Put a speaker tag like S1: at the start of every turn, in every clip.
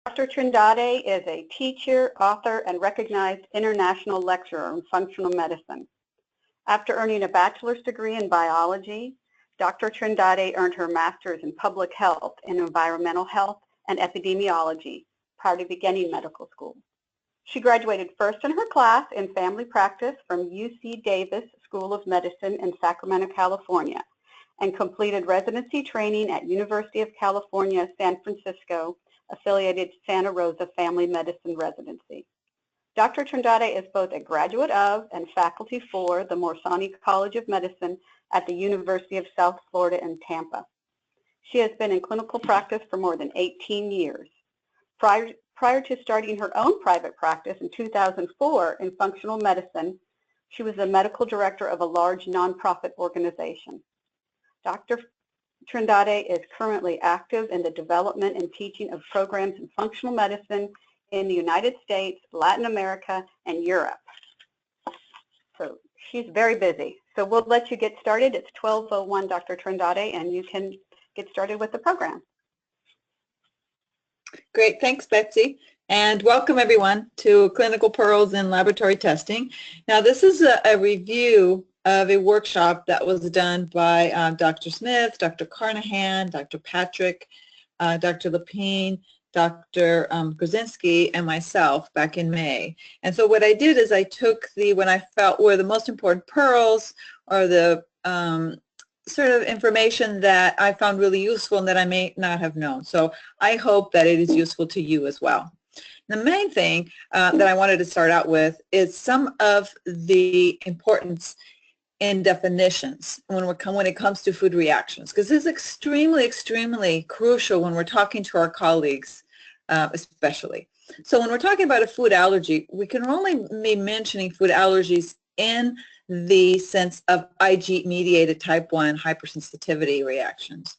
S1: Dr. Trindade is a teacher, author, and recognized international lecturer in functional medicine. After earning a bachelor's degree in biology, Dr. Trindade earned her master's in public health and environmental health and epidemiology prior to beginning medical school. She graduated first in her class in family practice from UC Davis School of Medicine in Sacramento, California, and completed residency training at University of California, San Francisco, affiliated Santa Rosa Family Medicine Residency. Dr. Trindade is both a graduate of and faculty for the Morsani College of Medicine at the University of South Florida in Tampa. She has been in clinical practice for more than 18 years. Prior to starting her own private practice in 2004 in functional medicine, she was the medical director of a large nonprofit organization. Dr. Trindade is currently active in the development and teaching of programs in functional medicine in the United States, Latin America, and Europe. So she's very busy. So we'll let you get started. It's 12:01, Dr. Trindade, and you can get started with the program.
S2: Great, thanks, Betsy. And welcome everyone to Clinical Pearls in Laboratory Testing. Now this is a review of a workshop that was done by Dr. Smith, Dr. Carnahan, Dr. Patrick, Dr. Lepine, Dr. Grzinski, and myself back in May. And so what I did is I took what I felt were the most important pearls or the sort of information that I found really useful and that I may not have known. So I hope that it is useful to you as well. The main thing that I wanted to start out with is some of the importance in definitions when it comes to food reactions, because this is extremely crucial when we're talking to our colleagues, especially. So when we're talking about a food allergy, we can only be mentioning food allergies in the sense of Ig-mediated type 1 hypersensitivity reactions.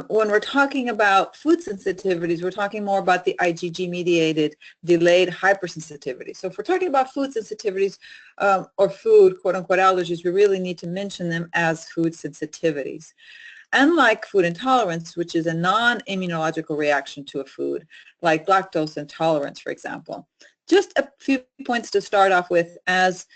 S2: When we're talking about food sensitivities, we're talking more about the IgG-mediated delayed hypersensitivity. So if we're talking about food sensitivities or food, quote-unquote, allergies, we really need to mention them as food sensitivities. Unlike food intolerance, which is a non-immunological reaction to a food, like lactose intolerance, for example. Just a few points to start off with as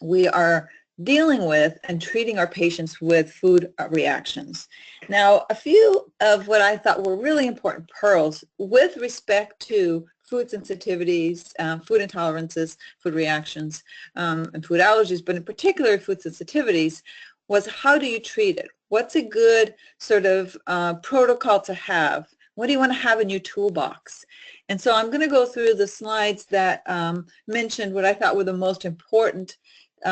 S2: we are dealing with and treating our patients with food reactions. Now, a few of what I thought were really important pearls with respect to food sensitivities, food intolerances, food reactions, and food allergies, but in particular food sensitivities, was how do you treat it? What's a good sort of protocol to have? What do you want to have in your toolbox? And so I'm going to go through the slides that mentioned what I thought were the most important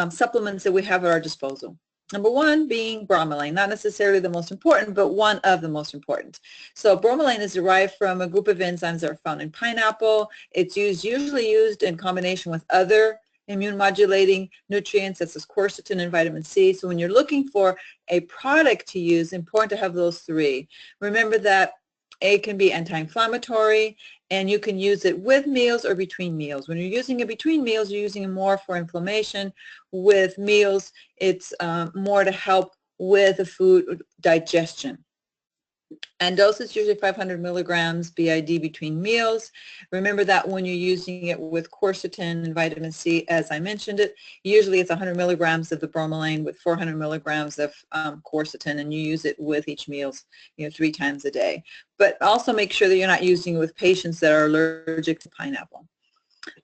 S2: supplements that we have at our disposal. Number one being bromelain, not necessarily the most important, but one of the most important. So bromelain is derived from a group of enzymes that are found in pineapple. It's usually used in combination with other immune modulating nutrients such as quercetin and vitamin C. So when you're looking for a product to use, it's important to have those three. Remember that it can be anti-inflammatory, and you can use it with meals or between meals. When you're using it between meals, you're using it more for inflammation. With meals, it's more to help with the food digestion. And dose is usually 500 milligrams BID between meals. Remember that when you're using it with quercetin and vitamin C, as I mentioned it, usually it's 100 milligrams of the bromelain with 400 milligrams of quercetin, and you use it with each meals, 3 times a day. But also make sure that you're not using it with patients that are allergic to pineapple.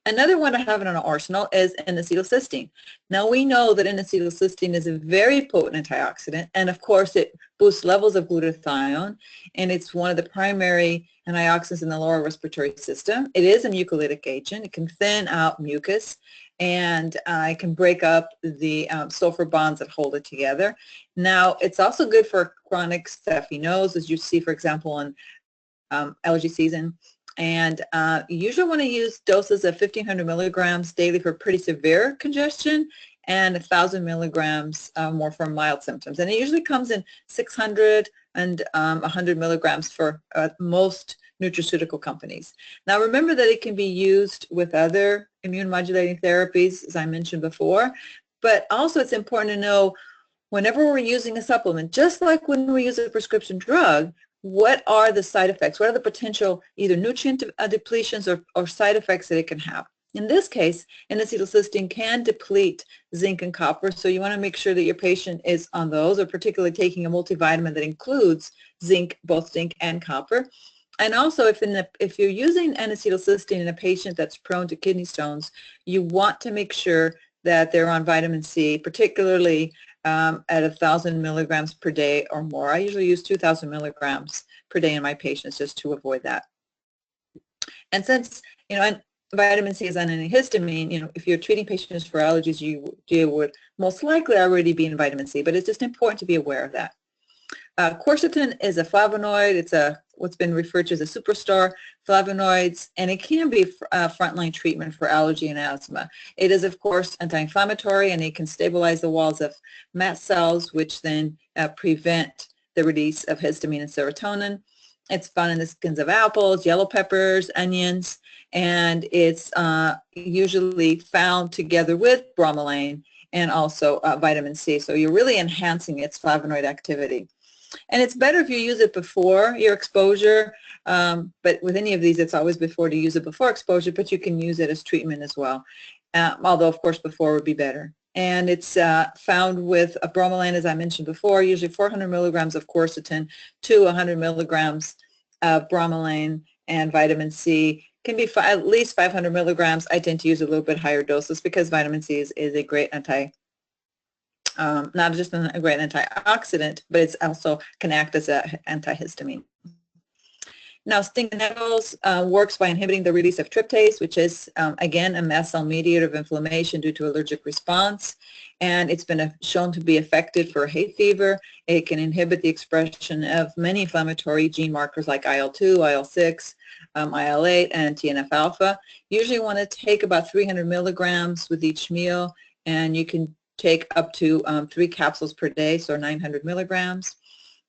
S2: Another one to have in our arsenal is N-acetylcysteine. Now we know that N-acetylcysteine is a very potent antioxidant, and of course it boosts levels of glutathione, and it's one of the primary antioxidants in the lower respiratory system. It is a mucolytic agent. It can thin out mucus, and it can break up the sulfur bonds that hold it together. Now it's also good for chronic stuffy nose, as you see, for example, in allergy season. And you usually want to use doses of 1,500 milligrams daily for pretty severe congestion and 1,000 milligrams more for mild symptoms. And it usually comes in 600 and 100 milligrams for most nutraceutical companies. Now remember that it can be used with other immune modulating therapies, as I mentioned before, but also it's important to know whenever we're using a supplement, just like when we use a prescription drug, what are the side effects? What are the potential either nutrient depletions or side effects that it can have? In this case, N-acetylcysteine can deplete zinc and copper, so you want to make sure that your patient is on those, or particularly taking a multivitamin that includes zinc, both zinc and copper. And also, if you're using N-acetylcysteine in a patient that's prone to kidney stones, you want to make sure that they're on vitamin C, particularly at 1,000 milligrams per day or more. I usually use 2,000 milligrams per day in my patients just to avoid that. And since, and vitamin C is an antihistamine, if you're treating patients for allergies, you would most likely already be in vitamin C, but it's just important to be aware of that. Quercetin is a flavonoid. It's what's been referred to as a superstar flavonoids, and it can be frontline treatment for allergy and asthma. It is, of course, anti-inflammatory, and it can stabilize the walls of mast cells, which then prevent the release of histamine and serotonin. It's found in the skins of apples, yellow peppers, onions, and it's usually found together with bromelain and also vitamin C. So you're really enhancing its flavonoid activity. And it's better if you use it before your exposure, but with any of these, it's always before to use it before exposure, but you can use it as treatment as well, although, of course, before would be better. And it's found with a bromelain, as I mentioned before, usually 400 milligrams of quercetin to 100 milligrams of bromelain, and vitamin C can be at least 500 milligrams. I tend to use a little bit higher doses because vitamin C is a great not just a great antioxidant, but it's also can act as an antihistamine. Now, stinging nettles works by inhibiting the release of tryptase, which is, again, a mast cell mediator of inflammation due to allergic response, and it's been shown to be effective for hay fever. It can inhibit the expression of many inflammatory gene markers like IL-2, IL-6, IL-8, and TNF-alpha. Usually you want to take about 300 milligrams with each meal, and you can take up to 3 capsules per day, so 900 milligrams.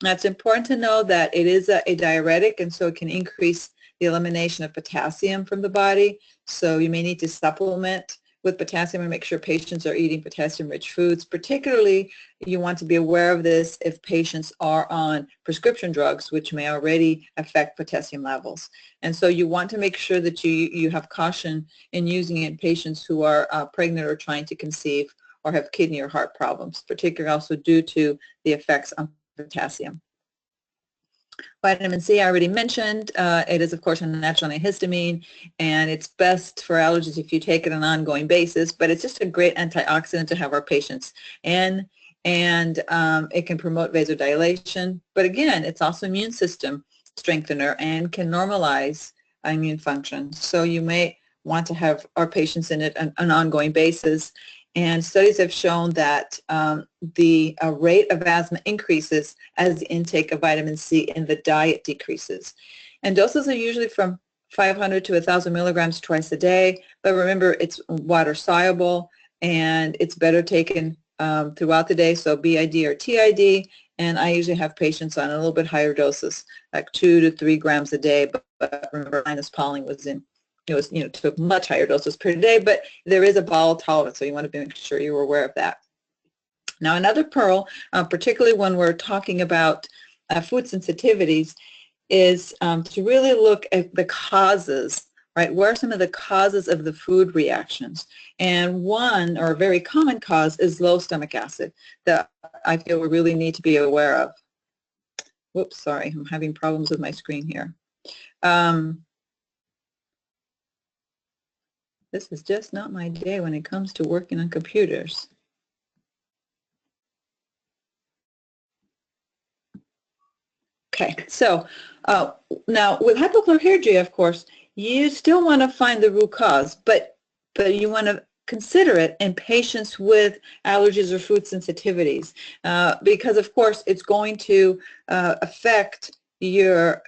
S2: Now, it's important to know that it is a diuretic, and so it can increase the elimination of potassium from the body. So you may need to supplement with potassium and make sure patients are eating potassium-rich foods. Particularly, you want to be aware of this if patients are on prescription drugs, which may already affect potassium levels. And so you want to make sure that you have caution in using it in patients who are pregnant or trying to conceive, or have kidney or heart problems, particularly also due to the effects on potassium. Vitamin C, I already mentioned. It is, of course, a natural antihistamine, and it's best for allergies if you take it on an ongoing basis, but it's just a great antioxidant to have our patients in, and it can promote vasodilation. But again, it's also immune system strengthener and can normalize immune function. So you may want to have our patients in it on an ongoing basis. And studies have shown that the rate of asthma increases as the intake of vitamin C in the diet decreases. And doses are usually from 500 to 1,000 milligrams twice a day. But remember, it's water soluble, and it's better taken throughout the day, so BID or TID. And I usually have patients on a little bit higher doses, like 2 to 3 grams a day. But remember, Linus Pauling was in. Took much higher doses per day, but there is a bowel tolerance, so you want to make sure you're aware of that. Now, another pearl, particularly when we're talking about food sensitivities, is to really look at the causes, right? What are some of the causes of the food reactions? And one, or a very common cause, is low stomach acid that I feel we really need to be aware of. Whoops, sorry, I'm having problems with my screen here. This is just not my day when it comes to working on computers. Okay, so now with hypochlorhydria, of course, you still want to find the root cause, but you want to consider it in patients with allergies or food sensitivities, because of course it's going to affect your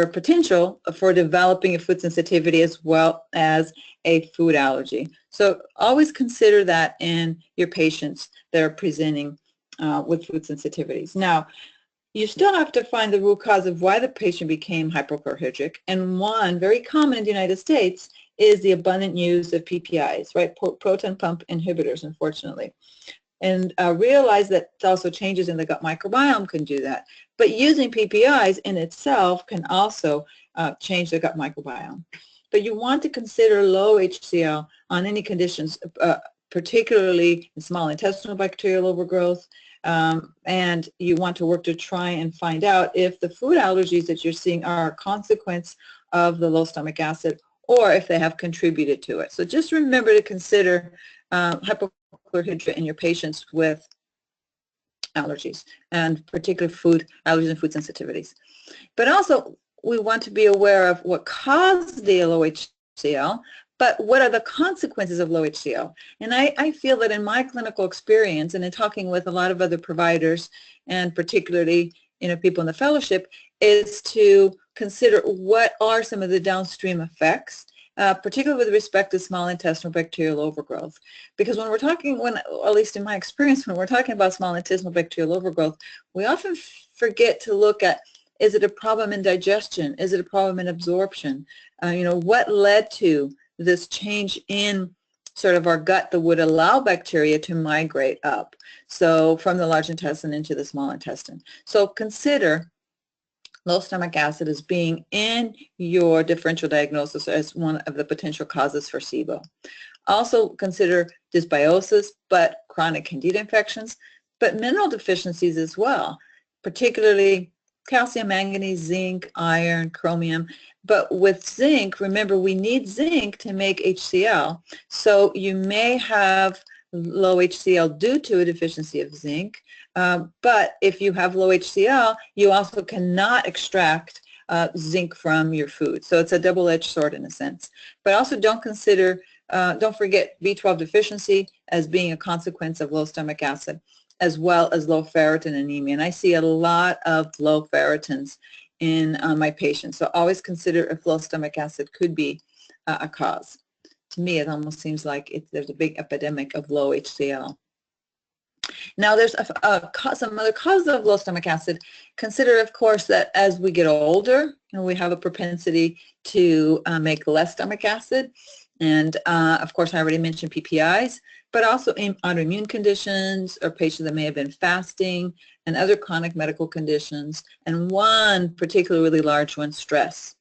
S2: potential for developing a food sensitivity as well as a food allergy. So always consider that in your patients that are presenting with food sensitivities. Now, you still have to find the root cause of why the patient became hypochlorhydric, and one very common in the United States is the abundant use of PPIs, right? Proton pump inhibitors, unfortunately. and realize that also changes in the gut microbiome can do that. But using PPIs in itself can also change the gut microbiome. But you want to consider low HCl on any conditions, particularly in small intestinal bacterial overgrowth, and you want to work to try and find out if the food allergies that you're seeing are a consequence of the low stomach acid or if they have contributed to it. So just remember to consider hypochlorhydria in your patients with allergies, and particularly food allergies and food sensitivities. But also, we want to be aware of what caused the low HCl, but what are the consequences of low HCl? And I feel that in my clinical experience and in talking with a lot of other providers, and particularly people in the fellowship, is to consider what are some of the downstream effects, particularly with respect to small intestinal bacterial overgrowth. Because when we're talking, at least in my experience, when we're talking about small intestinal bacterial overgrowth, we often forget to look at, is it a problem in digestion? Is it a problem in absorption? What led to this change in sort of our gut that would allow bacteria to migrate up, so from the large intestine into the small intestine. So consider low stomach acid as being in your differential diagnosis as one of the potential causes for SIBO. Also consider dysbiosis, but chronic candida infections, but mineral deficiencies as well, particularly calcium, manganese, zinc, iron, chromium. But with zinc, remember, we need zinc to make HCl. So you may have low HCl due to a deficiency of zinc. But if you have low HCl, you also cannot extract zinc from your food. So it's a double-edged sword in a sense. But also don't forget B12 deficiency as being a consequence of low stomach acid, as well as low ferritin anemia. And I see a lot of low ferritins in my patients. So always consider if low stomach acid could be a cause. To me, it almost seems like there's a big epidemic of low HCl. Now, there's some other causes of low stomach acid. Consider, of course, that as we get older, we have a propensity to make less stomach acid. And, of course, I already mentioned PPIs, but also in autoimmune conditions or patients that may have been fasting and other chronic medical conditions. And one particularly large one, stress.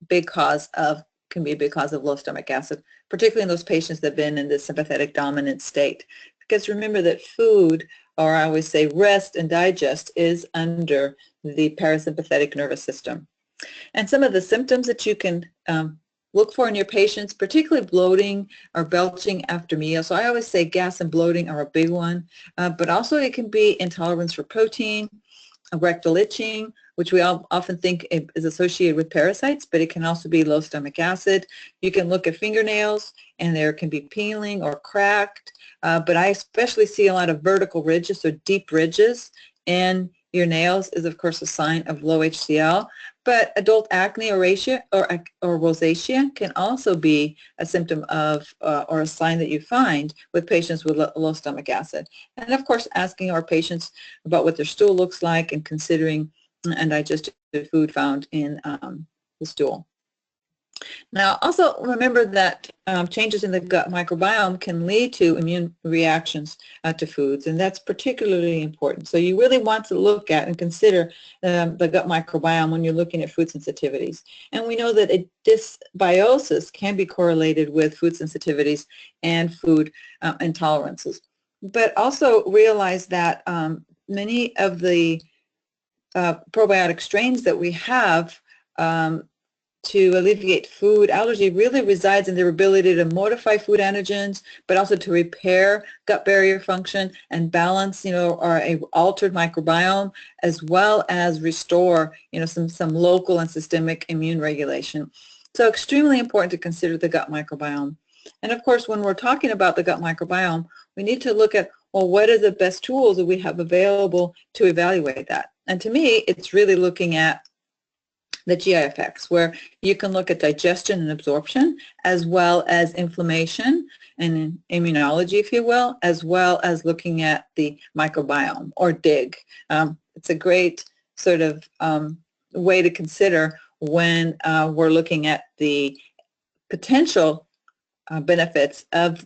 S2: Can be a big cause of low stomach acid, particularly in those patients that have been in this sympathetic dominant state. Because remember that food, or I always say rest and digest, is under the parasympathetic nervous system. And some of the symptoms that you can look for in your patients, particularly bloating or belching after meals. So I always say gas and bloating are a big one, but also it can be intolerance for protein, rectal itching, which we often think is associated with parasites, but it can also be low stomach acid. You can look at fingernails, and there can be peeling or cracked, but I especially see a lot of vertical ridges, so deep ridges in your nails is, of course, a sign of low HCl. But adult acne or rosacea can also be a symptom of or a sign that you find with patients with low stomach acid. And, of course, asking our patients about what their stool looks like and considering undigested food found in the stool. Now, also remember that changes in the gut microbiome can lead to immune reactions to foods, and that's particularly important. So you really want to look at and consider the gut microbiome when you're looking at food sensitivities. And we know that dysbiosis can be correlated with food sensitivities and food intolerances. But also realize that many of the probiotic strains that we have to alleviate food allergy really resides in their ability to modify food antigens, but also to repair gut barrier function and balance, or a altered microbiome, as well as restore, some local and systemic immune regulation. So extremely important to consider the gut microbiome. And of course, when we're talking about the gut microbiome, we need to look at, well, what are the best tools that we have available to evaluate that? And to me, it's really looking at the GI effects, where you can look at digestion and absorption, as well as inflammation and immunology, if you will, as well as looking at the microbiome, or DIG. It's a great sort of way to consider when we're looking at the potential benefits of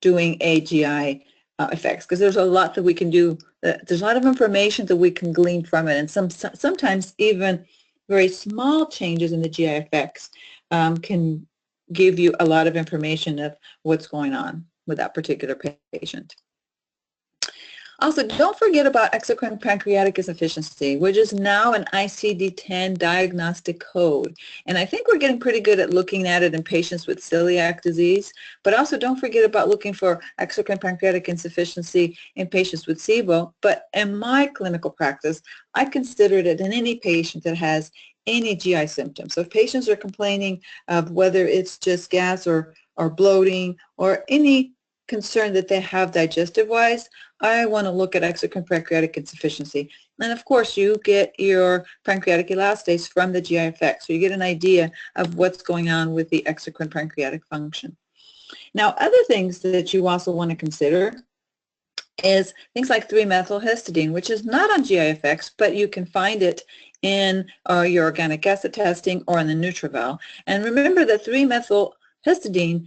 S2: doing a GI effects, because there's a lot that we can do. There's a lot of information that we can glean from it, and sometimes even very small changes in the GI effects can give you a lot of information of what's going on with that particular patient. Also, don't forget about exocrine pancreatic insufficiency, which is now an ICD-10 diagnostic code. And I think we're getting pretty good at looking at it in patients with celiac disease, but also don't forget about looking for exocrine pancreatic insufficiency in patients with SIBO. But in my clinical practice, I consider it in any patient that has any GI symptoms. So if patients are complaining of whether it's just gas or bloating or any concern that they have digestive-wise, I want to look at exocrine pancreatic insufficiency. And of course, you get your pancreatic elastase from the GI effects, so you get an idea of what's going on with the exocrine pancreatic function. Now, other things that you also want to consider is things like 3-methylhistidine, which is not on GI effects, but you can find it in your organic acid testing or in the NutrEval. And remember that 3-methylhistidine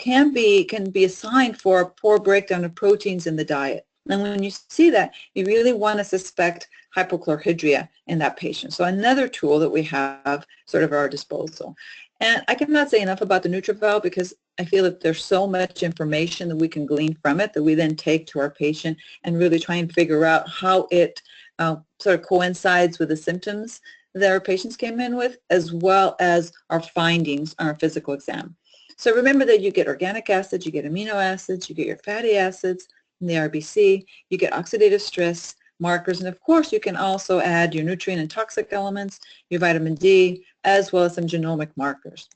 S2: can be assigned for a poor breakdown of proteins in the diet. And when you see that, you really want to suspect hypochlorhydria in that patient. So another tool that we have sort of at our disposal. And I cannot say enough about the NutrEval because I feel that there's so much information that we can glean from it that we then take to our patient and really try and figure out how it sort of coincides with the symptoms that our patients came in with, as well as our findings on our physical exam. So remember that you get organic acids, you get amino acids, you get your fatty acids in the RBC, you get oxidative stress markers, and of course you can also add your nutrient and toxic elements, your vitamin D, as well as some genomic markers.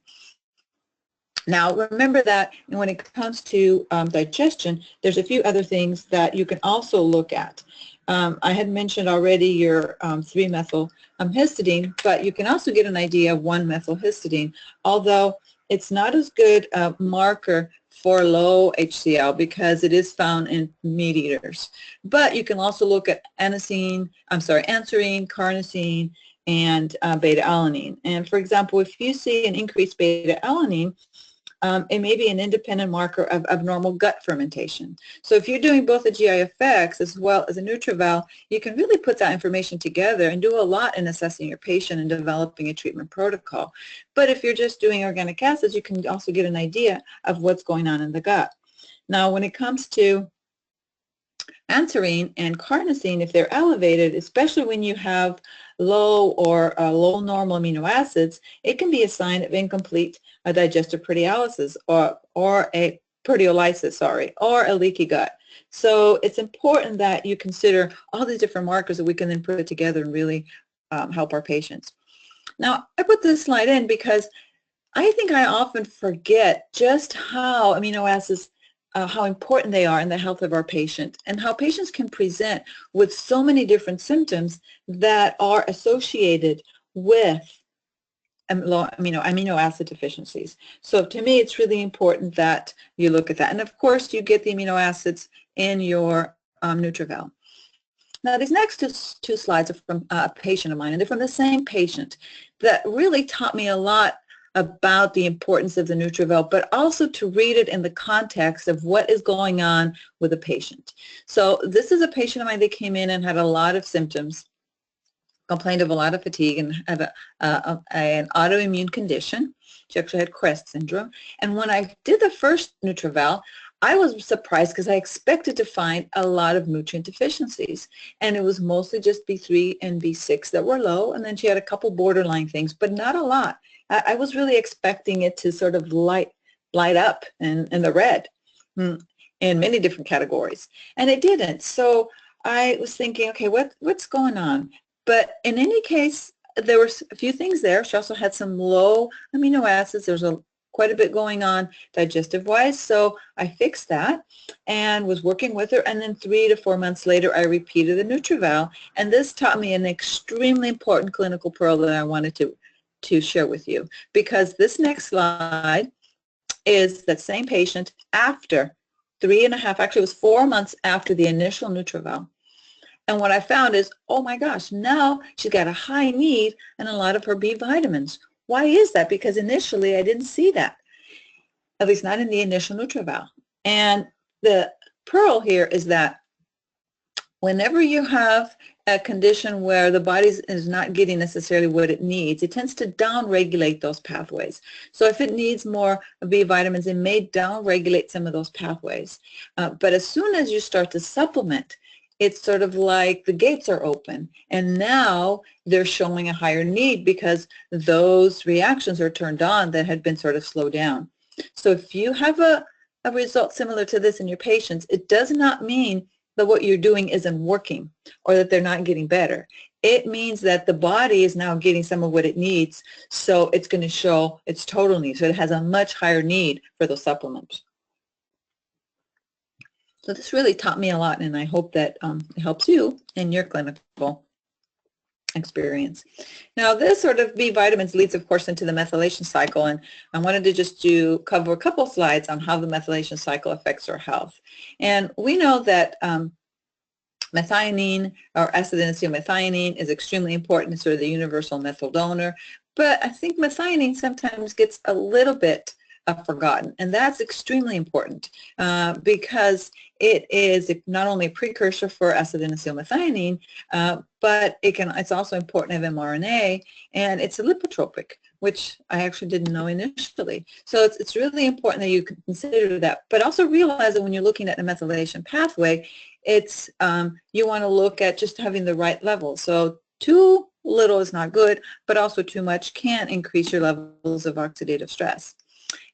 S2: Now remember that when it comes to digestion, there's a few other things that you can also look at. I had mentioned already your 3-methylhistidine, but you can also get an idea of 1-methylhistidine, although it's not as good a marker for low HCl because it is found in meat eaters. But you can also look at anserine, carnosine, and beta-alanine. And for example, if you see an increased beta-alanine, it may be an independent marker of abnormal gut fermentation. So if you're doing both the GI effects as well as a NutrEval, you can really put that information together and do a lot in assessing your patient and developing a treatment protocol. But if you're just doing organic acids, you can also get an idea of what's going on in the gut. Now, when it comes to anserine and carnosine, if they're elevated, especially when you have low or low normal amino acids, it can be a sign of incomplete digestive proteolysis or a proteolysis, or a leaky gut. So it's important that you consider all these different markers that we can then put together and really help our patients. Now, I put this slide in because I think I often forget just how amino acids how important they are in the health of our patient and how patients can present with so many different symptoms that are associated with amino acid deficiencies. So to me, it's really important that you look at that. And of course, you get the amino acids in your NutrEval. Now, these next two slides are from a patient of mine, and they're from the same patient that really taught me a lot about the importance of the NutrEval, but also to read it in the context of what is going on with a patient. So this is a patient of mine that came in and had a lot of symptoms, complained of a lot of fatigue, and had an autoimmune condition. She actually had CREST syndrome. And when I did the first NutrEval, I was surprised because I expected to find a lot of nutrient deficiencies. And it was mostly just B3 and B6 that were low, and then she had a couple borderline things, but not a lot. I was really expecting it to sort of light up in the red in many different categories, and it didn't. So I was thinking, okay, what's going on? But in any case, there were a few things there. She also had some low amino acids. There's quite a bit going on digestive-wise, so I fixed that and was working with her, and then 3 to 4 months later, I repeated the NutrEval, and this taught me an extremely important clinical pearl that I wanted to share with you, because this next slide is that same patient after 3.5, actually it was 4 months after the initial NutrEval. And what I found is, oh my gosh, now she's got a high need in a lot of her B vitamins. Why is that? Because initially I didn't see that, at least not in the initial NutrEval. And the pearl here is that whenever you have a condition where the body is not getting necessarily what it needs, it tends to down-regulate those pathways. So if it needs more B vitamins, it may down-regulate some of those pathways. But as soon as you start to supplement, it's sort of like the gates are open, and now they're showing a higher need because those reactions are turned on that had been sort of slowed down. So if you have a result similar to this in your patients, it does not mean that what you're doing isn't working or that they're not getting better. It means that the body is now getting some of what it needs, so it's going to show its total need. So it has a much higher need for those supplements. So this really taught me a lot, and I hope that it helps you in your clinical experience. Now, this sort of B vitamins leads, of course, into the methylation cycle, and I wanted to just cover a couple slides on how the methylation cycle affects our health. And we know that methionine, or acetylmethionine, is extremely important. It's sort of the universal methyl donor, but I think methionine sometimes gets a little bit forgotten, and that's extremely important because it is not only a precursor for acetylmethionine, but it's also important of mRNA, and it's a lipotropic, which I actually didn't know initially. So it's really important that you consider that, but also realize that when you're looking at the methylation pathway, it's you want to look at just having the right level. So too little is not good, but also too much can increase your levels of oxidative stress.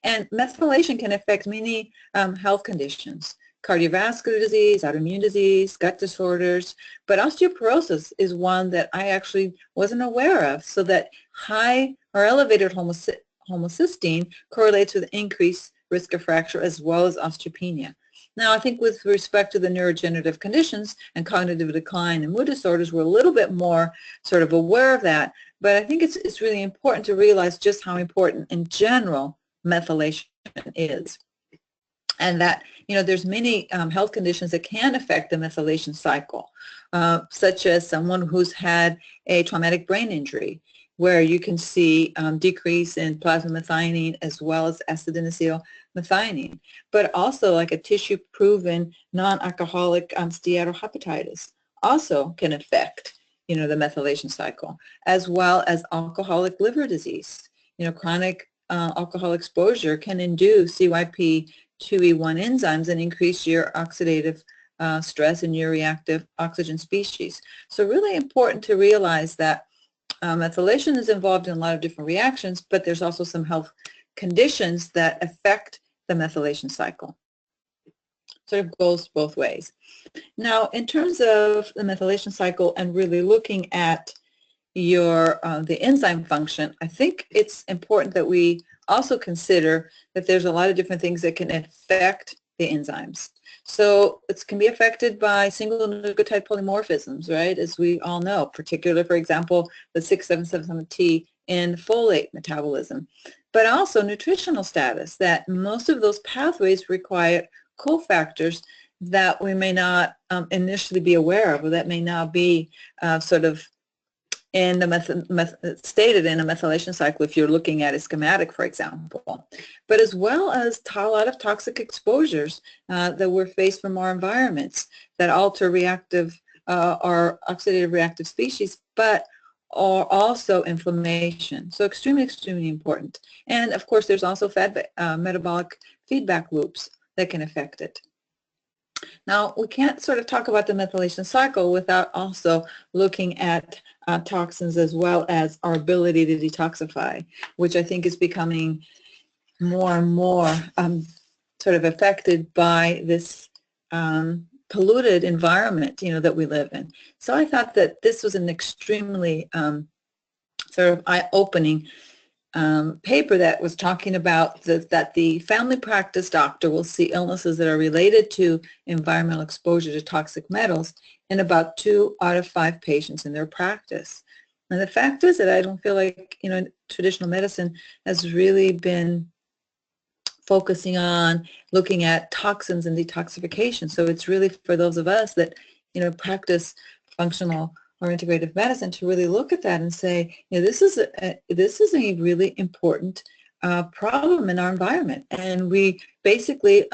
S2: And methylation can affect many health conditions: cardiovascular disease, autoimmune disease, gut disorders, but osteoporosis is one that I actually wasn't aware of, so that high or elevated homocysteine correlates with increased risk of fracture as well as osteopenia. Now, I think with respect to the neurodegenerative conditions and cognitive decline and mood disorders, we're a little bit more sort of aware of that, but I think it's really important to realize just how important in general methylation is. And that, there's many health conditions that can affect the methylation cycle, such as someone who's had a traumatic brain injury, where you can see decrease in plasma methionine as well as acetylmethionine, but also like a tissue-proven non-alcoholic steatohepatitis also can affect, the methylation cycle, as well as alcoholic liver disease. Chronic alcohol exposure can induce CYP2E1 enzymes and increase your oxidative stress in your reactive oxygen species. So really important to realize that methylation is involved in a lot of different reactions, but there's also some health conditions that affect the methylation cycle. Sort of goes both ways. Now, in terms of the methylation cycle and really looking at the enzyme function, I think it's important that we also consider that there's a lot of different things that can affect the enzymes. So it can be affected by single nucleotide polymorphisms, right, as we all know, particularly, for example, the 677T in folate metabolism, but also nutritional status, that most of those pathways require cofactors that we may not initially be aware of, or that may not be sort of in the stated in a methylation cycle if you're looking at a schematic, for example, but as well as a lot of toxic exposures that we're faced from our environments that alter reactive or oxidative reactive species, but are also inflammation. So extremely, extremely important. And of course, there's also metabolic feedback loops that can affect it. Now, we can't sort of talk about the methylation cycle without also looking at toxins as well as our ability to detoxify, which I think is becoming more and more sort of affected by this polluted environment, that we live in. So I thought that this was an extremely sort of eye-opening paper that was talking about that the family practice doctor will see illnesses that are related to environmental exposure to toxic metals in about 2 out of 5 patients in their practice. And the fact is that I don't feel like, traditional medicine has really been focusing on looking at toxins and detoxification. So it's really for those of us that, practice functional or integrative medicine to really look at that and say, this is a really important problem in our environment. And we basically,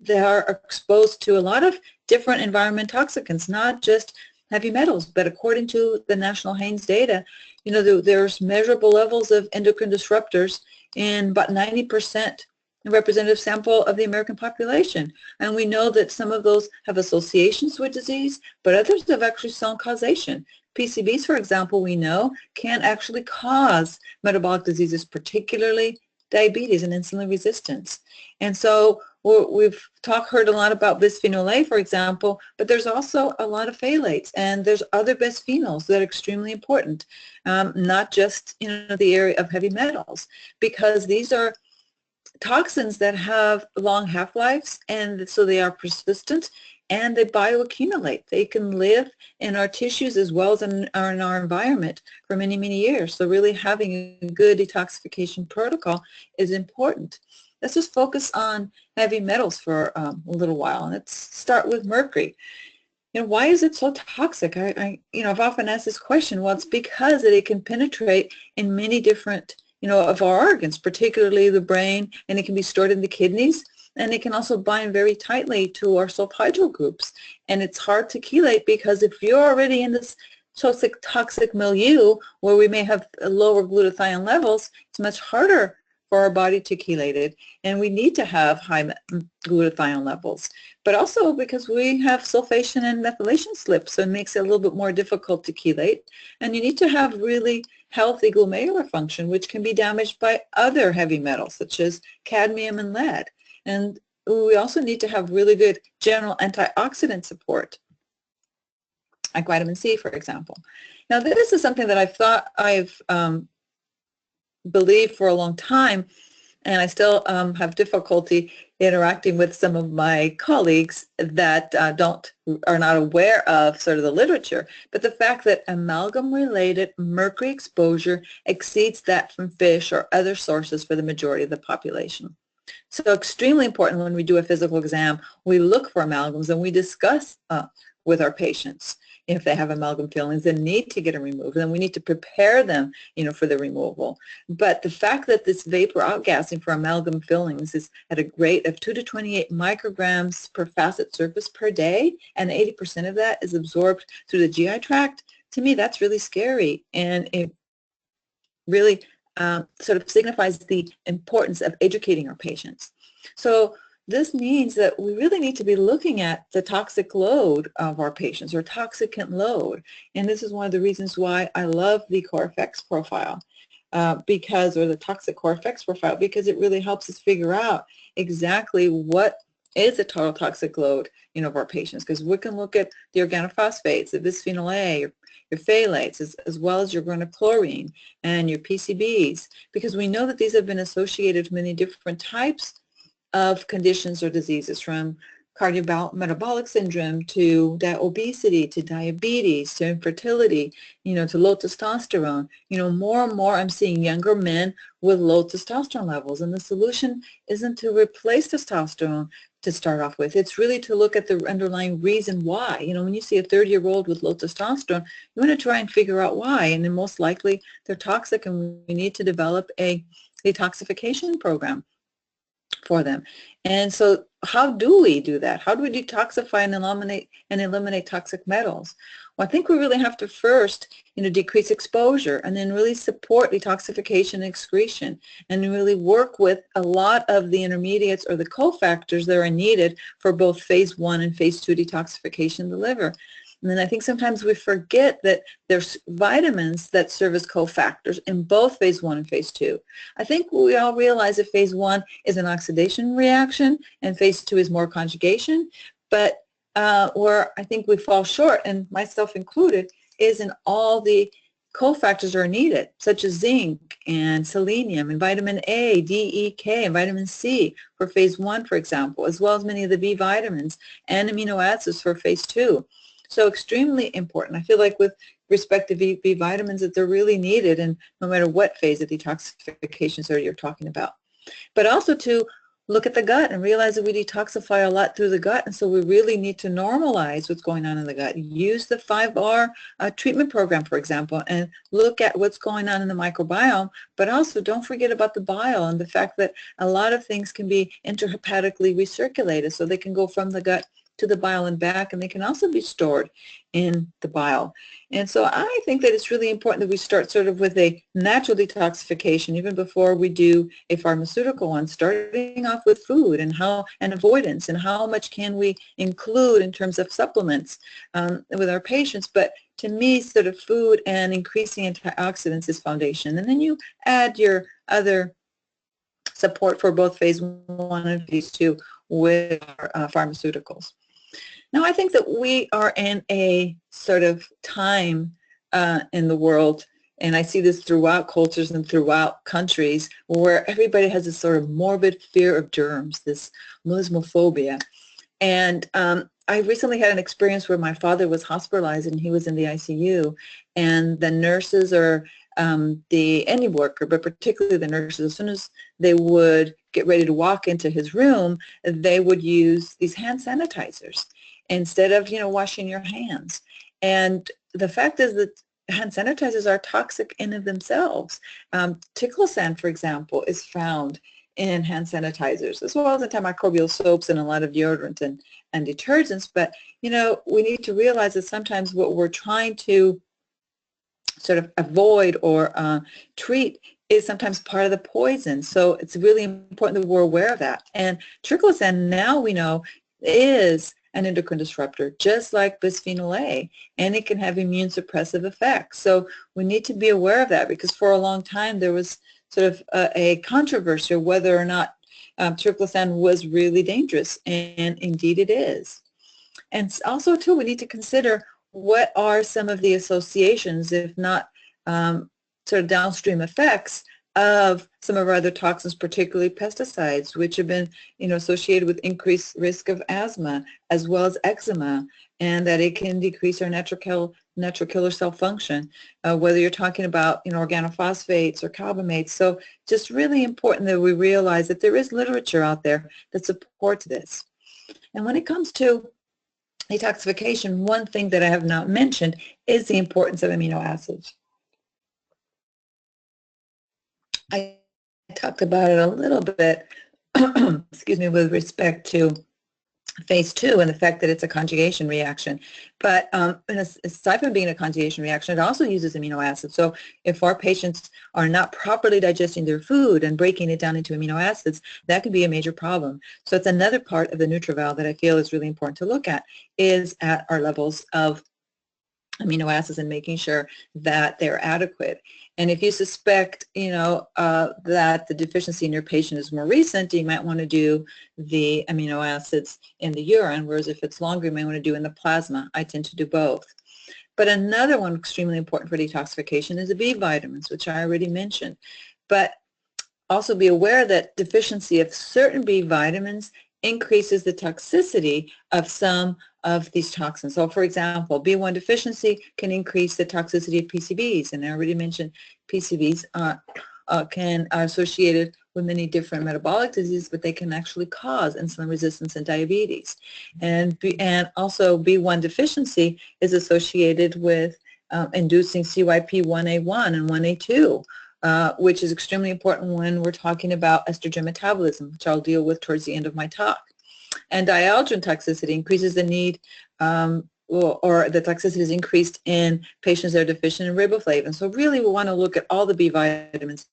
S2: they are exposed to a lot of different environment toxicants, not just heavy metals, but according to the National Haynes data, there's measurable levels of endocrine disruptors in about 90% representative sample of the American population. And we know that some of those have associations with disease, but others have actually shown causation. PCBs, for example, we know can actually cause metabolic diseases, particularly diabetes and insulin resistance. And so we've heard a lot about bisphenol A, for example, but there's also a lot of phthalates, and there's other bisphenols that are extremely important, not just the area of heavy metals, because these are toxins that have long half-lives, and so they are persistent, and they bioaccumulate. They can live in our tissues as well as in our environment for many, many years. So really having a good detoxification protocol is important. Let's just focus on heavy metals for a little while. Let's start with mercury. Why is it so toxic? I've often asked this question. Well, it's because it can penetrate in many different of our organs, particularly the brain, and it can be stored in the kidneys, and it can also bind very tightly to our sulfhydryl groups. And it's hard to chelate, because if you're already in this toxic milieu where we may have lower glutathione levels, it's much harder for our body to chelate it, and we need to have high glutathione levels. But also because we have sulfation and methylation slips, so it makes it a little bit more difficult to chelate. And you need to have really healthy glomerular function, which can be damaged by other heavy metals such as cadmium and lead. And we also need to have really good general antioxidant support, like vitamin C, for example. Now, this is something that I've believed for a long time, and I still have difficulty interacting with some of my colleagues that are not aware of sort of the literature, but the fact that amalgam-related mercury exposure exceeds that from fish or other sources for the majority of the population. So extremely important when we do a physical exam, we look for amalgams, and we discuss with our patients if they have amalgam fillings and need to get them removed, then we need to prepare them, for the removal. But the fact that this vapor outgassing for amalgam fillings is at a rate of 2 to 28 micrograms per facet surface per day, and 80% of that is absorbed through the GI tract, to me that's really scary, and it really sort of signifies the importance of educating our patients. So this means that we really need to be looking at the toxic load of our patients, or toxicant load. And this is one of the reasons why I love the core effects profile, or the toxic core effects profile, because it really helps us figure out exactly what is the total toxic load, of our patients. Because we can look at the organophosphates, the bisphenol A, your phthalates, as well as your chlorine and your PCBs, because we know that these have been associated with many different types of conditions or diseases, from cardiometabolic syndrome to obesity, to diabetes, to infertility, to low testosterone. More and more I'm seeing younger men with low testosterone levels, and the solution isn't to replace testosterone to start off with. It's really to look at the underlying reason why. When you see a 30-year-old with low testosterone, you want to try and figure out why, and then most likely they're toxic, and we need to develop a detoxification program for them. And so how do we do that? How do we detoxify and eliminate toxic metals? Well, I think we really have to first, decrease exposure, and then really support detoxification and excretion, and really work with a lot of the intermediates or the cofactors that are needed for both phase 1 and phase 2 detoxification of the liver. And then I think sometimes we forget that there's vitamins that serve as cofactors in both phase 1 and phase 2. I think we all realize that phase 1 is an oxidation reaction and phase 2 is more conjugation, but where I think we fall short, and myself included, is in all the cofactors are needed, such as zinc and selenium and vitamin A, D, E, K, and vitamin C for phase 1, for example, as well as many of the B vitamins and amino acids for phase 2. So extremely important. I feel like with respect to B vitamins that they're really needed, and no matter what phase of detoxification you're talking about. But also to look at the gut and realize that we detoxify a lot through the gut, and so we really need to normalize what's going on in the gut. Use the 5R treatment program, for example, and look at what's going on in the microbiome, but also don't forget about the bile and the fact that a lot of things can be interhepatically recirculated, so they can go from the gut to the bile and back, and they can also be stored in the bile. And so I think that it's really important that we start sort of with a natural detoxification even before we do a pharmaceutical one, starting off with food and avoidance and how much can we include in terms of supplements with our patients. But to me, sort of food and increasing antioxidants is foundation. And then you add your other support for both phase 1 and phase 2 with our pharmaceuticals. Now, I think that we are in a sort of time in the world, and I see this throughout cultures and throughout countries, where everybody has this sort of morbid fear of germs, this melismophobia. And I recently had an experience where my father was hospitalized and he was in the ICU, and the nurses or any worker, but particularly the nurses, as soon as they would get ready to walk into his room, they would use these hand sanitizers instead of, washing your hands. And the fact is that hand sanitizers are toxic in of themselves. Ticlosan, for example, is found in hand sanitizers, as well as antimicrobial soaps and a lot of deodorant and detergents. But, we need to realize that sometimes what we're trying to sort of avoid or treat is sometimes part of the poison. So it's really important that we're aware of that. And triclosan, now we know, is an endocrine disruptor, just like bisphenol A, and it can have immune suppressive effects. So we need to be aware of that, because for a long time there was sort of a controversy whether or not triclosan was really dangerous, and indeed it is. And also, too, we need to consider what are some of the associations, if not sort of downstream effects, of some of our other toxins, particularly pesticides, which have been, associated with increased risk of asthma as well as eczema, and that it can decrease our natural killer cell function, whether you're talking about, organophosphates or carbamates. So just really important that we realize that there is literature out there that supports this. And when it comes to detoxification, one thing that I have not mentioned is the importance of amino acids. I talked about it a little bit, excuse me, with respect to phase 2 and the fact that it's a conjugation reaction. But aside from being a conjugation reaction, it also uses amino acids. So if our patients are not properly digesting their food and breaking it down into amino acids, that can be a major problem. So it's another part of the NutriVal that I feel is really important to look at, is at our levels of amino acids and making sure that they're adequate. And if you suspect, that the deficiency in your patient is more recent, you might want to do the amino acids in the urine, whereas if it's longer, you might want to do in the plasma. I tend to do both. But another one extremely important for detoxification is the B vitamins, which I already mentioned. But also be aware that deficiency of certain B vitamins increases the toxicity of some of these toxins. So for example, B1 deficiency can increase the toxicity of PCBs, and I already mentioned PCBs are associated with many different metabolic diseases, but they can actually cause insulin resistance and diabetes. And also B1 deficiency is associated with inducing CYP1A1 and 1A2. Which is extremely important when we're talking about estrogen metabolism, which I'll deal with towards the end of my talk. And dieldrin toxicity increases the need, or the toxicity is increased in patients that are deficient in riboflavin. So really we want to look at all the B vitamins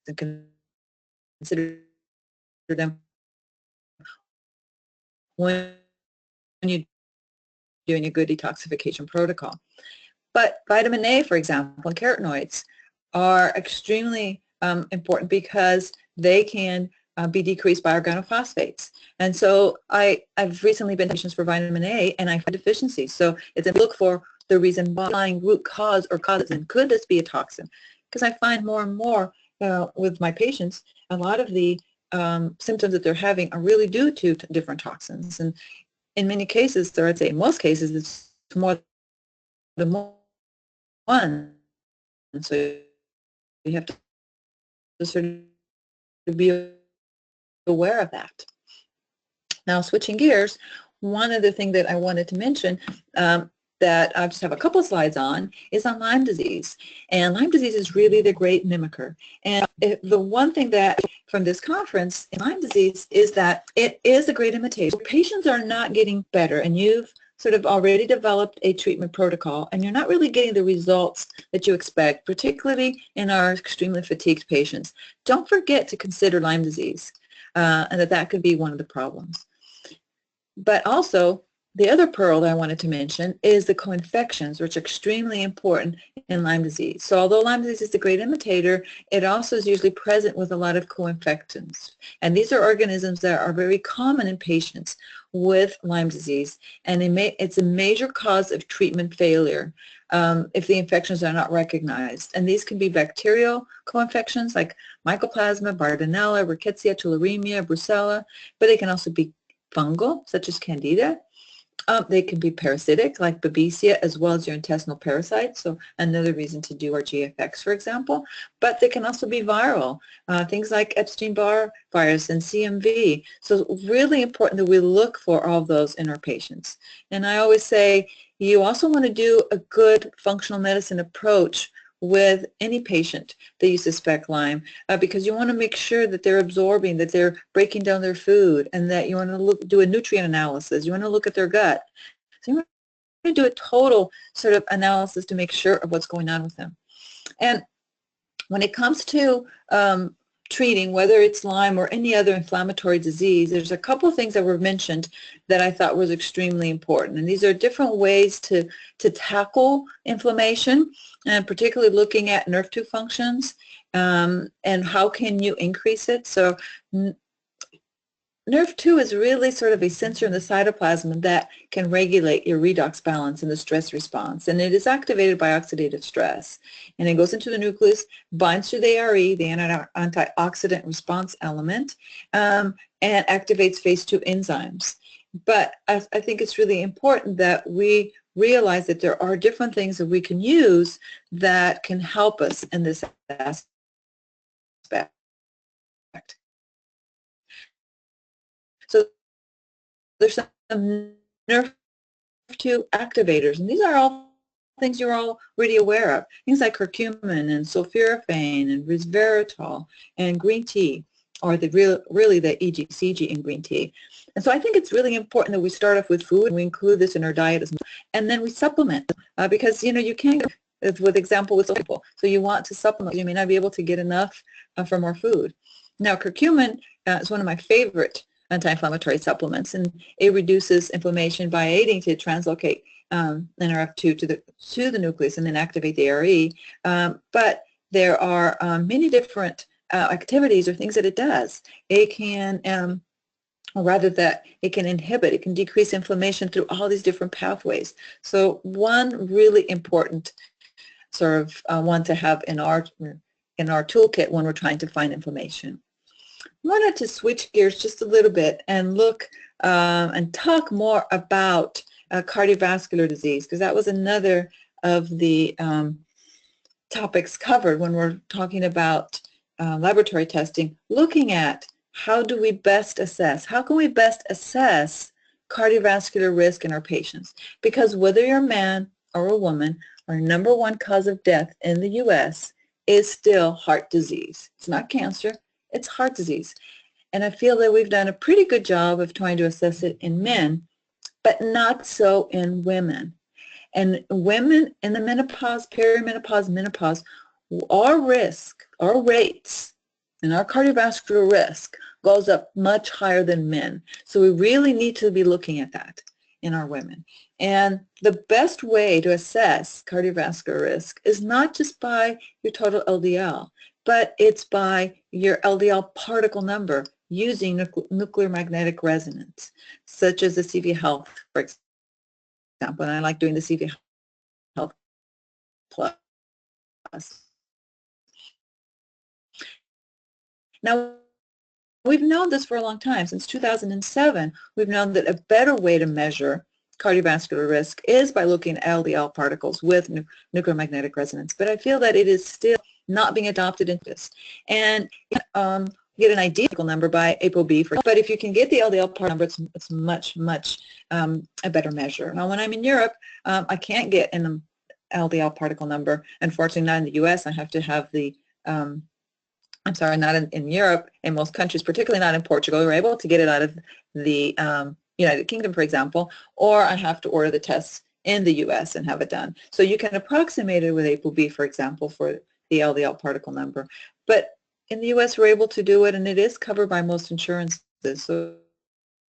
S2: and consider them when you're doing a good detoxification protocol. But vitamin A, for example, and carotenoids are extremely important because they can be decreased by organophosphates. And so I've recently been patients for vitamin A, and I find deficiencies. So it's a look for the reason behind root cause or causes, and could this be a toxin? Because I find more and more with my patients, a lot of the symptoms that they're having are really due to different toxins. And in many cases, or I'd say in most cases, it's more than one. And so you have to sort of be aware of that. Now, switching gears, one other thing that I wanted to mention that I just have a couple slides on is on Lyme disease. And Lyme disease is really the great mimicker. And the one thing that from this conference in Lyme disease is that it is a great imitator. Patients are not getting better, and you've sort of already developed a treatment protocol, and you're not really getting the results that you expect, particularly in our extremely fatigued patients. Don't forget to consider Lyme disease, and that could be one of the problems. But also, the other pearl that I wanted to mention is the co-infections, which are extremely important in Lyme disease. So although Lyme disease is a great imitator, it also is usually present with a lot of co-infections. And these are organisms that are very common in patients with Lyme disease, and it's a major cause of treatment failure if the infections are not recognized. And these can be bacterial co-infections like Mycoplasma, Bartonella, Rickettsia, Tularemia, Brucella, but they can also be fungal, such as Candida. They can be parasitic, like Babesia, as well as your intestinal parasites, so another reason to do our GFX, for example. But they can also be viral, things like Epstein-Barr virus and CMV. So really important that we look for all of those in our patients. And I always say you also want to do a good functional medicine approach with any patient that you suspect Lyme, because you want to make sure that they're absorbing, that they're breaking down their food, and that you want to do a nutrient analysis. You want to look at their gut. So you want to do a total sort of analysis to make sure of what's going on with them. And when it comes to treating, whether it's Lyme or any other inflammatory disease, there's a couple of things that were mentioned that I thought was extremely important. And these are different ways to tackle inflammation, and particularly looking at nerve tube functions and how can you increase it. So NERV2 is really sort of a sensor in the cytoplasm that can regulate your redox balance and the stress response. And it is activated by oxidative stress. And it goes into the nucleus, binds to the ARE, the antioxidant response element, and activates phase 2 enzymes. But I think it's really important that we realize that there are different things that we can use that can help us in this aspect. So there's some NERV2 activators, and these are all things you're already aware of. Things like curcumin and sulforaphane and resveratrol and green tea, or really the EGCG in green tea. And so I think it's really important that we start off with food, and we include this in our diet as well, and then we supplement, because you can't, with example with people, so you want to supplement. You may not be able to get enough from our food. Now, curcumin is one of my favorite anti-inflammatory supplements, and it reduces inflammation by aiding to translocate NRF2 to the nucleus and then activate the ARE. But there are many different activities or things that it does. It can, or rather that it can inhibit, it can decrease inflammation through all these different pathways. So one really important sort of one to have in our toolkit when we're trying to find inflammation. I wanted to switch gears just a little bit and look and talk more about cardiovascular disease, because that was another of the topics covered when we're talking about laboratory testing, looking at how do we best assess, how can we best assess cardiovascular risk in our patients? Because whether you're a man or a woman, our number one cause of death in the U.S. is still heart disease. It's not cancer. It's heart disease. And I feel that we've done a pretty good job of trying to assess it in men, but not so in women. And women in the menopause, perimenopause, menopause, our risk, our rates, and our cardiovascular risk goes up much higher than men. So we really need to be looking at that in our women. And the best way to assess cardiovascular risk is not just by your total LDL, but it's by your LDL particle number using nuclear magnetic resonance, such as the CV Health, for example. And I like doing the CV Health Plus. Now, we've known this for a long time. Since 2007, we've known that a better way to measure cardiovascular risk is by looking at LDL particles with nuclear magnetic resonance. But I feel that it is still not being adopted into this. And get an ideal number by ApoB, but if you can get the LDL particle number, it's much, much a better measure. Now, when I'm in Europe, I can't get an LDL particle number. Unfortunately, not in the U.S. I have to have the, I'm sorry, not in Europe, in most countries, particularly not in Portugal. We're able to get it out of the United Kingdom, for example, or I have to order the tests in the U.S. and have it done. So you can approximate it with ApoB, for example, for the LDL particle number. But in the U.S., we're able to do it, and it is covered by most insurances. So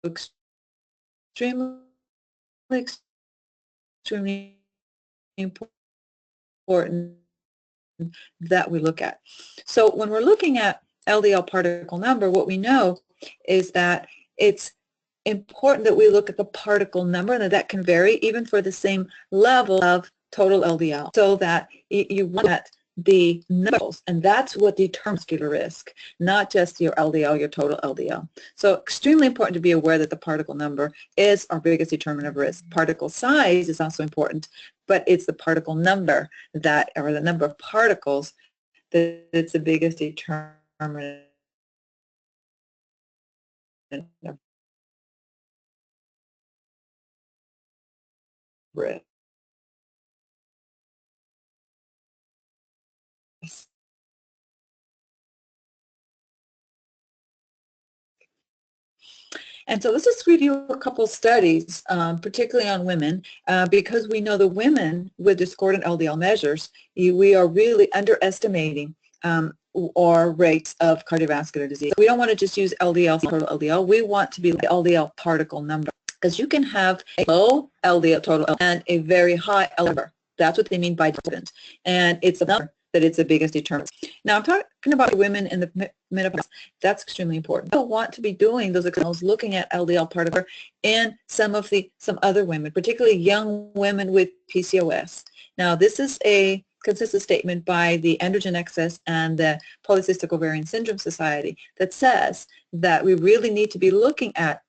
S2: extremely, extremely important that we look at. So when we're looking at LDL particle number, what we know is that it's important that we look at the particle number, and that can vary even for the same level of total LDL, so that you look at the numbers, and that's what determines vascular risk, not just your LDL, your total LDL. So extremely important to be aware that the particle number is our biggest determinant of risk. Particle size is also important, but it's the particle number that, or the number of particles, that it's the biggest determinant of risk. And so let's just review a couple studies, particularly on women, because we know the women with discordant LDL measures, we are really underestimating our rates of cardiovascular disease. We don't want to just use LDL, total LDL. We want to be the LDL particle number, because you can have a low LDL total and a very high LDL number. That's what they mean by discordant. And it's a number that it's the biggest determinant. Now, I'm talking about women in the menopause. That's extremely important. People want to be doing those examples, looking at LDL particle in some other women, particularly young women with PCOS. Now, this is a consistent statement by the Androgen Excess and the Polycystic Ovarian Syndrome Society that says that we really need to be looking at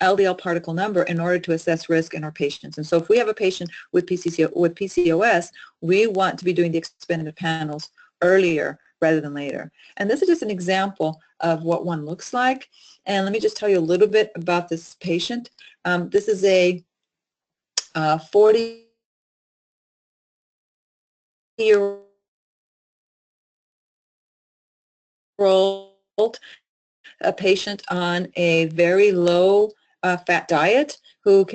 S2: LDL particle number in order to assess risk in our patients. And so if we have a patient with PCOS, we want to be doing the expanded panels earlier rather than later. And this is just an example of what one looks like. And let me just tell you a little bit about this patient. This is a 40-year-old a patient on a very low fat diet who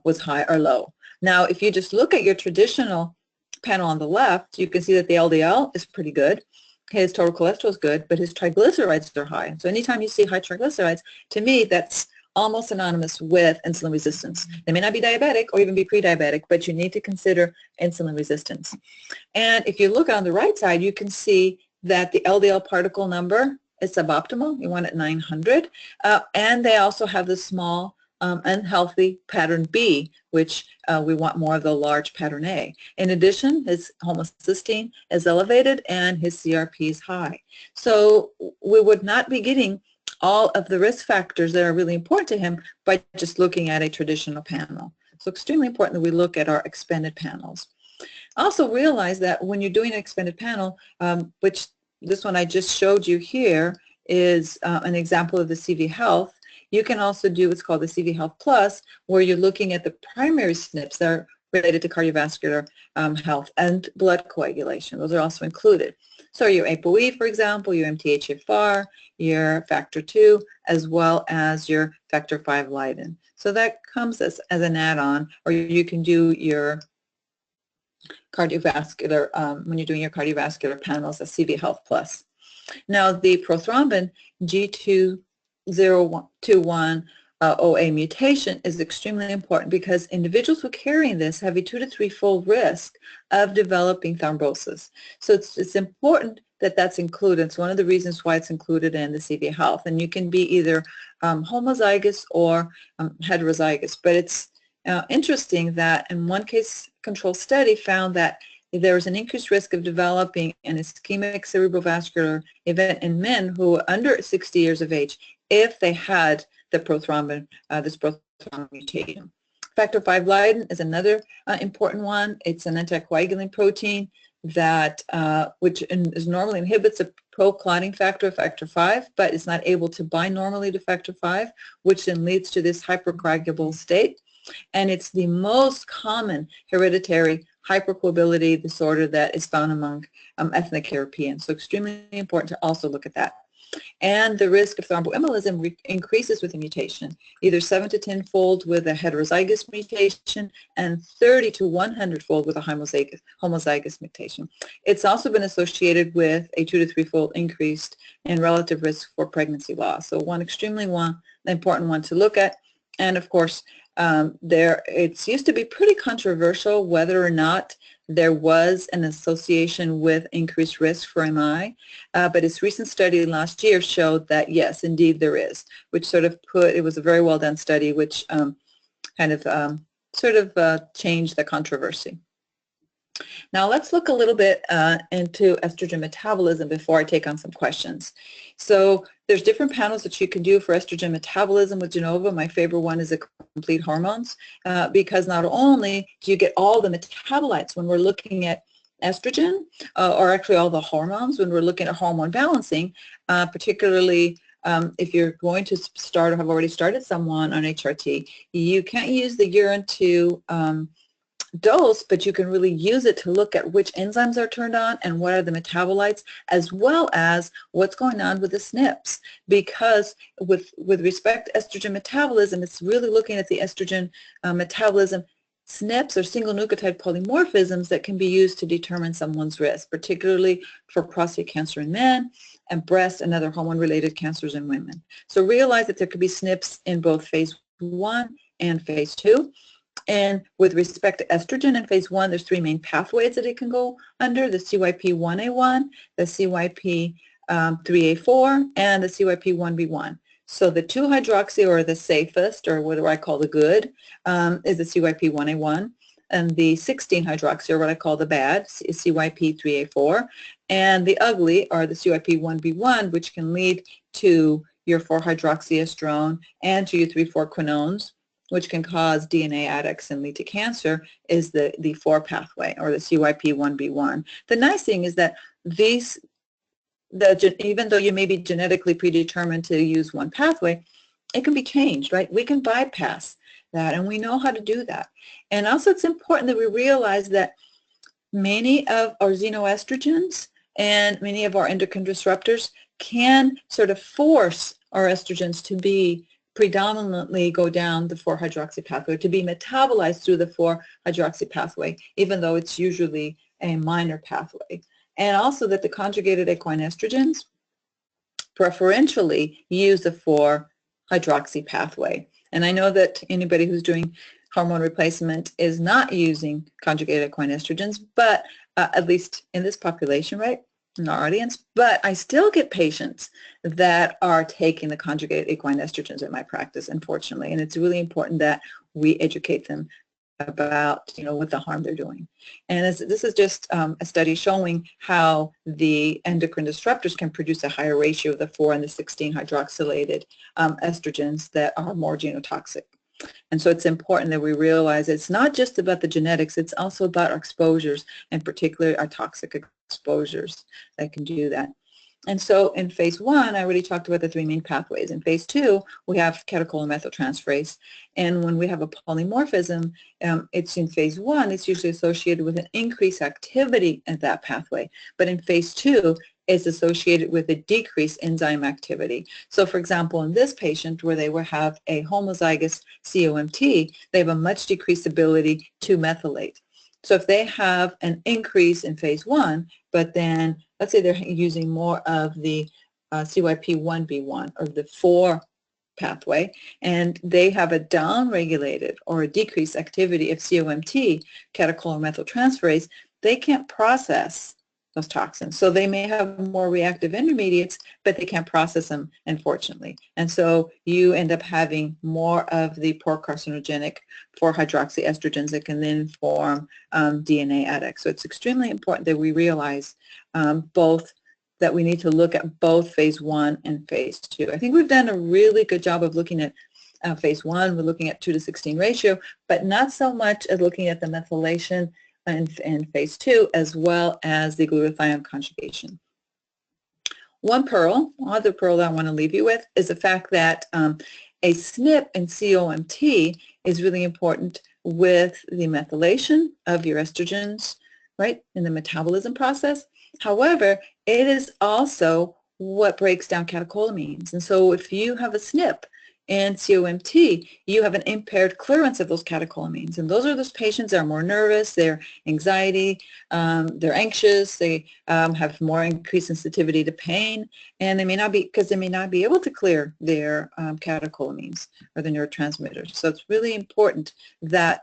S2: was high or low. Now, if you just look at your traditional panel on the left, you can see that the LDL is pretty good. His total cholesterol is good, but his triglycerides are high. So anytime you see high triglycerides, to me, that's almost synonymous with insulin resistance. They may not be diabetic or even be pre-diabetic, but you need to consider insulin resistance. And if you look on the right side, you can see that the LDL particle number is suboptimal. You want it 900. And they also have the small unhealthy pattern B, which we want more of the large pattern A. In addition, his homocysteine is elevated and his CRP is high. So we would not be getting all of the risk factors that are really important to him by just looking at a traditional panel. So extremely important that we look at our expanded panels. Also realize that when you're doing an expanded panel, which this one I just showed you here is an example of the CV Health. You can also do what's called the CV Health Plus, where you're looking at the primary SNPs that are related to cardiovascular health and blood coagulation. Those are also included. So your ApoE, for example, your MTHFR, your factor 2, as well as your factor 5 Leiden. So that comes as an add-on, or you can do your cardiovascular, when you're doing your cardiovascular panels, a CV Health Plus. Now, the prothrombin G2021 OA mutation is extremely important because individuals who carry this have a 2 to 3-fold risk of developing thrombosis. So it's important that that's included. It's one of the reasons why it's included in the CV Health. And you can be either homozygous or heterozygous. But it's interesting that in one case control study found that there was an increased risk of developing an ischemic cerebrovascular event in men who are under 60 years of age if they had the prothrombin, this prothrombin mutation. Factor 5 Leiden is another important one. It's an anticoagulant protein that which is normally inhibits a pro-clotting factor, factor 5, but is not able to bind normally to factor 5, which then leads to this hypercoagulable state. And it's the most common hereditary hypercoagulability disorder that is found among ethnic Europeans. So extremely important to also look at that. And the risk of thromboembolism increases with a mutation, either 7 to 10-fold with a heterozygous mutation and 30 to 100-fold with a homozygous mutation. It's also been associated with a 2 to 3-fold increase in relative risk for pregnancy loss. So one extremely important one to look at. And of course, it's used to be pretty controversial whether or not there was an association with increased risk for MI, but its recent study last year showed that yes, indeed there is, which sort of it was a very well done study, which changed the controversy. Now let's look a little bit into estrogen metabolism before I take on some questions. So there's different panels that you can do for estrogen metabolism with Genova. My favorite one is a complete hormones because not only do you get all the metabolites when we're looking at estrogen, or actually all the hormones when we're looking at hormone balancing, particularly if you're going to start or have already started someone on HRT, you can't use the urine to dose, but you can really use it to look at which enzymes are turned on and what are the metabolites, as well as what's going on with the SNPs. Because with respect to estrogen metabolism, it's really looking at the estrogen metabolism. SNPs are single nucleotide polymorphisms that can be used to determine someone's risk, particularly for prostate cancer in men and breast and other hormone-related cancers in women. So realize that there could be SNPs in both phase 1 and phase 2. And with respect to estrogen in phase 1, there's 3 main pathways that it can go under: the CYP1A1, the CYP3A4, and the CYP1B1. So the 2-hydroxy, or the safest, or what do I call the good, is the CYP1A1, and the 16-hydroxy, or what I call the bad, is CYP3A4, and the ugly are the CYP1B1, which can lead to your 4-hydroxyestrone and to your 3,4-quinones, which can cause DNA adducts and lead to cancer, is the 4 pathway, or the CYP1B1. The nice thing is that even though you may be genetically predetermined to use one pathway, it can be changed, right? We can bypass that, and we know how to do that. And also it's important that we realize that many of our xenoestrogens and many of our endocrine disruptors can sort of force our estrogens to be predominantly go down the 4-hydroxy pathway, to be metabolized through the 4-hydroxy pathway, even though it's usually a minor pathway. And also that the conjugated equine estrogens preferentially use the 4-hydroxy pathway. And I know that anybody who's doing hormone replacement is not using conjugated equine estrogens, but at least in this population, right, in our audience, but I still get patients that are taking the conjugated equine estrogens in my practice, unfortunately, and it's really important that we educate them about, what the harm they're doing. And this is just a study showing how the endocrine disruptors can produce a higher ratio of the 4 and the 16 hydroxylated estrogens that are more genotoxic. And so it's important that we realize it's not just about the genetics, it's also about our exposures, and particularly our toxic exposures that can do that. And so in phase 1, I already talked about the 3 main pathways. In phase 2, we have catechol methyltransferase. And when we have a polymorphism, it's in phase 1, it's usually associated with an increased activity at that pathway. But in phase 2, it's associated with a decreased enzyme activity. So for example, in this patient where they will have a homozygous COMT, they have a much decreased ability to methylate. So if they have an increase in phase 1, but then let's say they're using more of the CYP1B1 or the 4 pathway, and they have a downregulated or a decreased activity of COMT, catechol methyltransferase, they can't process those toxins. So they may have more reactive intermediates, but they can't process them, unfortunately. And so you end up having more of the pro-carcinogenic 4-hydroxyestrogens that can then form DNA adducts. So it's extremely important that we realize that we need to look at both phase 1 and phase 2. I think we've done a really good job of looking at phase 1. We're looking at 2 to 16 ratio, but not so much as looking at the methylation in phase 2, as well as the glutathione conjugation. Other pearl that I want to leave you with is the fact that a SNP and COMT is really important with the methylation of your estrogens, right, in the metabolism process. However, it is also what breaks down catecholamines. And so if you have a SNP and COMT, you have an impaired clearance of those catecholamines. And those are those patients that are more nervous, they're anxiety, they're anxious, they have more increased sensitivity to pain, and they may not be able to clear their catecholamines or the neurotransmitters. So it's really important that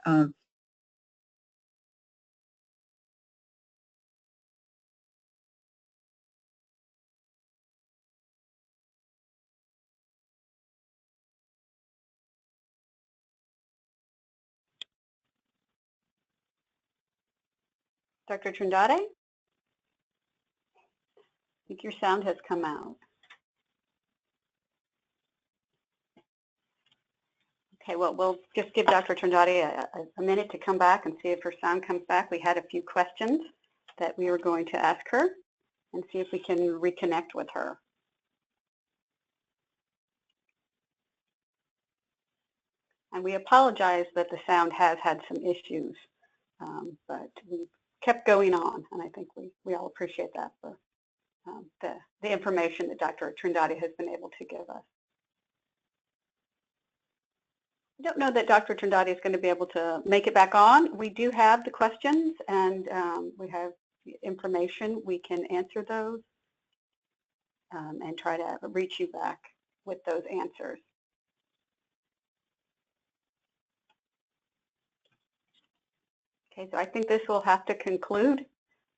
S1: Dr. Trindade? I think your sound has come out. Okay, well, we'll just give Dr. Trindade a minute to come back and see if her sound comes back. We had a few questions that we were going to ask her and see if we can reconnect with her. And we apologize that the sound has had some issues, but we kept going on, and I think we all appreciate that for the information that Dr. Trindade has been able to give us. I don't know that Dr. Trindade is going to be able to make it back on. We do have the questions, and we have information. We can answer those and try to reach you back with those answers. Okay, so I think this will have to conclude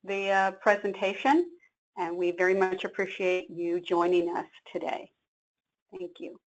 S1: the presentation, and we very much appreciate you joining us today. Thank you.